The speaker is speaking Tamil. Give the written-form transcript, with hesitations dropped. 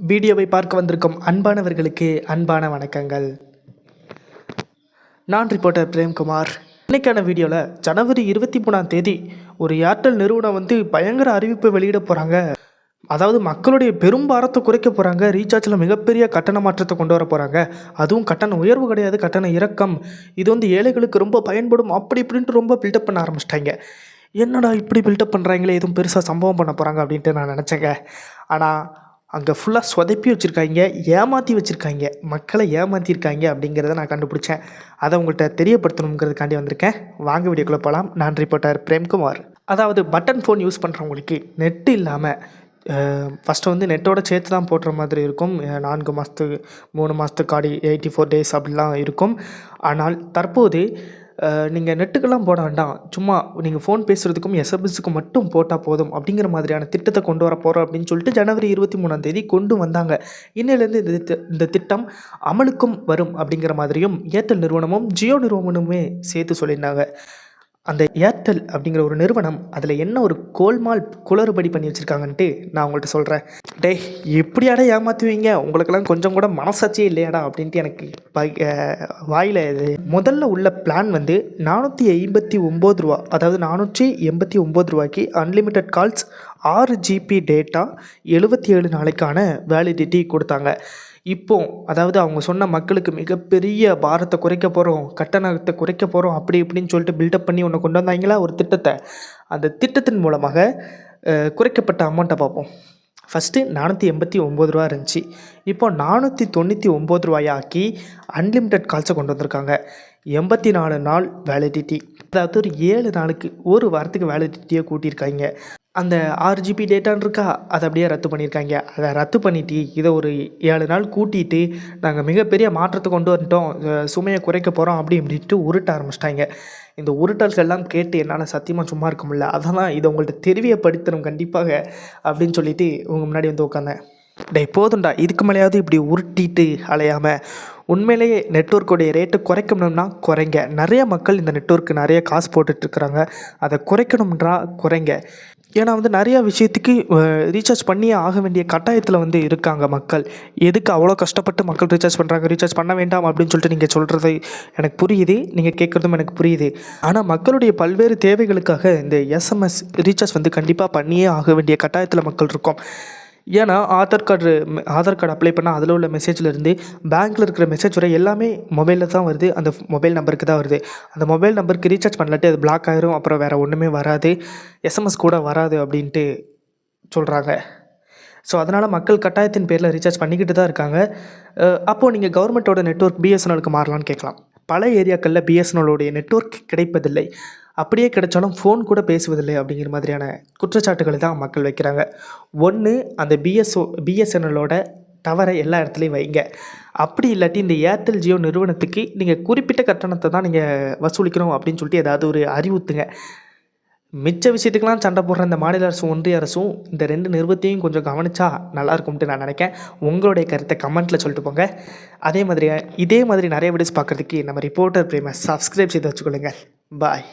வீடியோவை பார்க்க வந்திருக்கும் அன்பானவர்களுக்கு அன்பான வணக்கங்கள். நான் ரிப்போர்ட்டர் பிரேம்குமார். இன்றைக்கான வீடியோவில் ஜனவரி 23ஆம் தேதி ஒரு ஏர்டெல் நிறுவனம் பயங்கர அறிவிப்பை வெளியிட போகிறாங்க. அதாவது மக்களுடைய பெரும் பாரத்தை குறைக்க போகிறாங்க. ரீசார்ஜில் மிகப்பெரிய கட்டண மாற்றத்தை கொண்டு வர போகிறாங்க. அதுவும் கட்டண உயர்வு கிடையாது, கட்டண இறக்கம். இது ஏழைகளுக்கு ரொம்ப பயன்படும் அப்படி இப்படின்ட்டு ரொம்ப பில்டப் பண்ண ஆரம்பிச்சிட்டாங்க. என்னடா இப்படி பில்டப் பண்ணுறாங்களே, எதுவும் பெருசாக சம்பவம் பண்ண போகிறாங்க அப்படின்ட்டு நான் நினச்சேங்க. ஆனால் அங்கே ஃபுல்லாக சொதப்பி வச்சுருக்காங்க, ஏமாற்றி வச்சுருக்காங்க, மக்களை ஏமாற்றிருக்காங்க அப்படிங்கிறத நான் கண்டுபிடிச்சேன். அதை உங்கள்கிட்ட தெரியப்படுத்தணுங்கிறதுக்காண்டி வந்திருக்கேன். வாங்க வீடியோக்குள்ளே போகலாம். நான் ரிப்போர்ட்டர் பிரேம்குமார். அதாவது பட்டன் ஃபோன் யூஸ் பண்ணுறவங்களுக்கு நெட்டு இல்லாமல் ஃபஸ்ட்டு நெட்டோட சேர்த்து தான் போடுற மாதிரி இருக்கும். 4 மாதத்துக்கு 3 மாதத்துக்கு 84 டேஸ் அப்படிலாம் இருக்கும். ஆனால் தற்போது நீங்கள் நெட்டுக்கெல்லாம் போட வேண்டாம், சும்மா நீங்கள் ஃபோன் பேசுகிறதுக்கும் எஸ்எம்எஸ்ஸுக்கும் மட்டும் போட்டால் போதும் அப்படிங்கிற மாதிரியான திட்டத்தை கொண்டு வர போகிறோம் அப்படின்னு சொல்லிட்டு ஜனவரி 23ஆம் தேதி கொண்டு வந்தாங்க. இன்னிலேருந்து இந்த திட்டம் அமலுக்கும் வரும் அப்படிங்கிற மாதிரியும் ஏர்டெல் நிறுவனமும் ஜியோ நிறுவனமுமே சேர்த்து சொல்லியிருந்தாங்க. அந்த ஏர்டெல் அப்படிங்கிற ஒரு நிறுவனம் அதில் என்ன ஒரு கோல்மால் குளறுபடி பண்ணி வச்சுருக்காங்கன்ட்டு நான் உங்கள்கிட்ட சொல்கிறேன். டேய், எப்படியாடா ஏமாற்றுவீங்க, உங்களுக்கெல்லாம் கொஞ்சம் கூட மனசாட்சியே இல்லையாடா அப்படின்ட்டு எனக்கு வாயில் இது. முதல்ல உள்ள பிளான் 489 ரூபா, அதாவது 489 ரூபாய்க்கு அன்லிமிட்டெட் கால்ஸ், 6 GB டேட்டா, 77 நாளைக்கான வேலிடிட்டி கொடுத்தாங்க. இப்போ அதாவது அவங்க சொன்ன மக்களுக்கு மிகப்பெரிய பாரத்தை குறைக்க போகிறோம், கட்டணத்தை குறைக்க போகிறோம் அப்படி இப்படின்னு சொல்லிட்டு பில்டப் பண்ணி ஒன்று கொண்டு வந்தாங்களா ஒரு திட்டத்தை. அந்த திட்டத்தின் மூலமாக குறைக்கப்பட்ட அமௌண்ட்டை பார்ப்போம். ஃபஸ்ட்டு 489 ரூபா இருந்துச்சு, இப்போ 499 ரூபாயாக்கி அன்லிமிட்டெட் கால்ஸை கொண்டு வந்திருக்காங்க. 84 நாள் வேலிடிட்டி, அதாவது ஒரு 7 நாளுக்கு, ஒரு வாரத்துக்கு வேலிடிட்டியை கூட்டியிருக்காங்க. அந்த 6 GB டேட்டான்னு இருக்கா, அதை அப்படியே ரத்து பண்ணியிருக்காங்க. அதை ரத்து பண்ணிவிட்டு இதை ஒரு 7 நாள் கூட்டிகிட்டு நாங்கள் மிகப்பெரிய மாற்றத்தை கொண்டு வந்துட்டோம், சுமையை குறைக்க போகிறோம் அப்படி இப்படின்ட்டு உருட்ட ஆரம்பிச்சிட்டாங்க. இந்த உருட்டல்கள் எல்லாம் கேட்டு என்னால் சத்தியமாக சும்மா இருக்க முடியல. அதெல்லாம் இதை உங்கள்கிட்ட தெரியப்படுத்தணும் கண்டிப்பாக அப்படின்னு சொல்லிட்டு உங்கள் முன்னாடி உட்காந்தேன். போதும்டா, இதுக்கு மேலேயாவது இப்படி உருட்டிட்டு அலையாமல் உண்மையிலேயே நெட்வொர்க்குடைய ரேட்டை குறைக்கணும்னா குறைங்க. நிறைய மக்கள் இந்த நெட்வொர்க்கு நிறைய காசு போட்டுட்ருக்குறாங்க, அதை குறைக்கணும்ன்றா குறைங்க. ஏன்னா நிறையா விஷயத்துக்கு ரீசார்ஜ் பண்ணியே ஆக வேண்டிய கட்டாயத்தில் இருக்காங்க மக்கள். எதுக்கு அவ்வளோ கஷ்டப்பட்டு மக்கள் ரீசார்ஜ் பண்ணுறாங்க, ரீசார்ஜ் பண்ண வேண்டாம் அப்படின்னு சொல்லிட்டு நீங்கள் சொல்கிறது எனக்கு புரியுது, நீங்கள் கேட்குறதும் எனக்கு புரியுது. ஆனால் மக்களுடைய பல்வேறு தேவைகளுக்காக இந்த எஸ்எம்எஸ் ரீசார்ஜ் கண்டிப்பாக பண்ணியே ஆக வேண்டிய கட்டாயத்தில் மக்கள் இருக்கோம். ஏன்னா ஆதார் கார்டு அப்ளை பண்ணால் அதில் உள்ள மெசேஜ்லேருந்து பேங்க்கில் இருக்கிற மெசேஜ் வரை எல்லாமே மொபைலில் தான் வருது, அந்த மொபைல் நம்பருக்கு தான் வருது. அந்த மொபைல் நம்பருக்கு ரீசார்ஜ் பண்ணலாட்டி அது பிளாக் ஆகிரும், அப்புறம் வேறு ஒன்றுமே வராது, எஸ்எம்எஸ் கூட வராது அப்படின்ட்டு சொல்கிறாங்க. ஸோ அதனால் மக்கள் கட்டாயத்தின் பேரில் ரீசார்ஜ் பண்ணிக்கிட்டு தான் இருக்காங்க. அப்போது நீங்கள் கவர்மெண்ட்டோட நெட்வொர்க் பிஎஸ்என்எலுக்கு மாறலான்னு கேட்கலாம். பல ஏரியாக்களில் பிஎஸ்என்எல்லோடைய நெட்வொர்க் கிடைப்பதில்லை, அப்படியே கிடைச்சாலும் ஃபோன் கூட பேசுவதில்லை அப்படிங்கிற மாதிரியான குற்றச்சாட்டுகளை தான் மக்கள் வைக்கிறாங்க. ஒன்று, அந்த பிஎஸ்என்எல்லோட டவரை எல்லா இடத்துலையும் வைங்க. அப்படி இல்லாட்டி இந்த ஏர்டெல் ஜியோ நிறுவனத்துக்கு நீங்கள் குறிப்பிட்ட கட்டணத்தை தான் நீங்கள் வசூலிக்கணும் அப்படின்னு சொல்லிட்டு ஏதாவது ஒரு அறிவுறுத்துங்க. மிச்ச விஷயத்துக்கெலாம் சண்டை போடுற இந்த மாநில அரசும் ஒன்றிய அரசும் இந்த 2 நிறுவனத்தையும் கொஞ்சம் கவனித்தா நல்லாயிருக்கும்ட்டு நான் நினைக்கிறேன். உங்களுடைய கருத்தை கமெண்ட்டில் சொல்லிட்டு போங்க. இதே மாதிரி நிறைய வீடியோஸ் பார்க்குறதுக்கு நம்ம ரிப்போர்ட்டர் பிரேமை சப்ஸ்கிரைப் செய்து வச்சுக்கொள்ளுங்கள். பாய்.